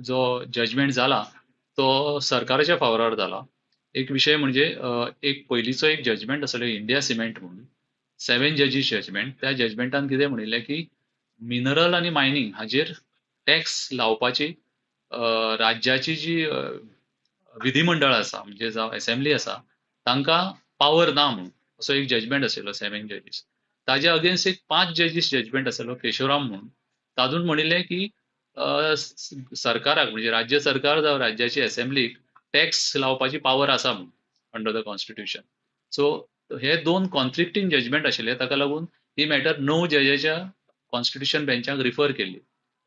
जो जजमेंट जाला तो सरकाराच्या फावरार जाला. एक विशय म्हणजे एक पयलींचो एक जजमेंट आसलो इंडिया सिमेंट म्हणून 7 जजीस जजमेंट. त्या जजमेंटान कितें म्हणिल्लें की मिनरल आनी मायनिंग हाचेर टॅक्स लावपाची राज्याची जी विधिमंडळ आसा म्हणजे जावं असेंब्ली आसा तांकां पावर ना म्हणून असो एक जजमेंट आशिल्लो 7 जजीस. ताजे अगेन्स्ट एक 5 जजीस जजमेंट आशिल्लो केशवराम म्हणून. तातूंत म्हणिल्लें की सरकाराक म्हणजे राज्य सरकार जावं राज्याची असेंब्लीक टॅक्स लावपाची पावर आसा म्हणून अंडर द कॉन्स्टिट्यूशन. सो हे दोन कॉन्फ्लिक्टिंग जजमेंट आशिल्ले ताका लागून ही मॅटर 9 जजाच्या कॉन्स्टिट्यूशन बेंचाक रिफर केल्ली.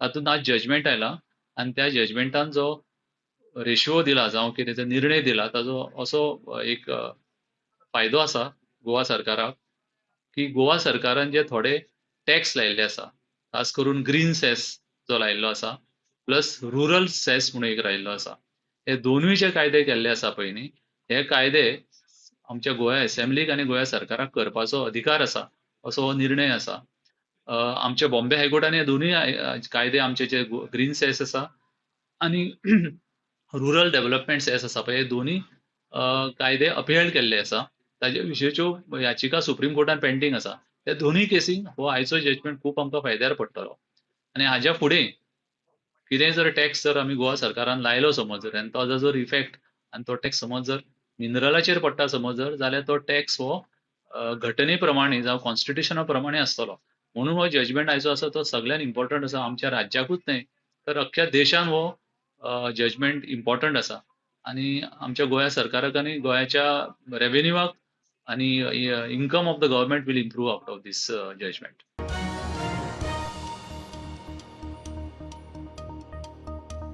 तातूंत आज जजमेंट आयला आनी त्या जजमेंटान जो रेशिओ दिला जावं कितें जो निर्णय दिला ताजो असो एक फायदो आसा गोवा सरकाराक की गोवा सरकारान जे थोडे टॅक्स लायिल्ले आसा खास करून ग्रीन सेस जो लायिल्लो आसा प्लस रुरल सेस म्हणून एक लायिल्लो आसा. हे दोनूय जे कायदे केल्ले आसा पळय न्ही हे कायदे आमच्या गोंया असेंब्लीक आनी गोंया सरकाराक करपाचो अधिकार आसा असो हो निर्णय आसा. आमच्या बॉम्बे हायकोर्टान हे दोनूय कायदे आमचे जे ग्रीन सेस आसा आनी रुरल डेव्हलपमेंट सेस आसा पळय हे दोनूय कायदे अपहेल्ड केल्ले आसा. ताजे विशयच्यो याचिका सुप्रीम कोर्टान पेंडींग आसा. त्या दोनूय केसीक हो आयचो जजमेंट खूब आमकां फायद्यार पडटलो. आनी हाज्या फुडें कितेंय जर टॅक्स जर आमी गोवा सरकारान लायलो समज जर आनी ताजो जर इफेक्ट आनी तो टॅक्स समज जर मिनरलाचेर पडटा समज जर जाल्यार तो टॅक्स हो घटने प्रमाणे जावं कॉन्स्टिट्यूशना प्रमाणे आसतलो. म्हणून हो जजमेंट आयचो आसा तो सगळ्यान इम्पॉर्टंट आसा आमच्या राज्याकूच न्हय तर अख्ख्या देशान हो जजमेंट इम्पॉर्टंट आसा. आनी आमच्या गोंया सरकाराक आनी गोंयाच्या रेव्हेन्यूवाक आनी income of the government will improve out of this judgement.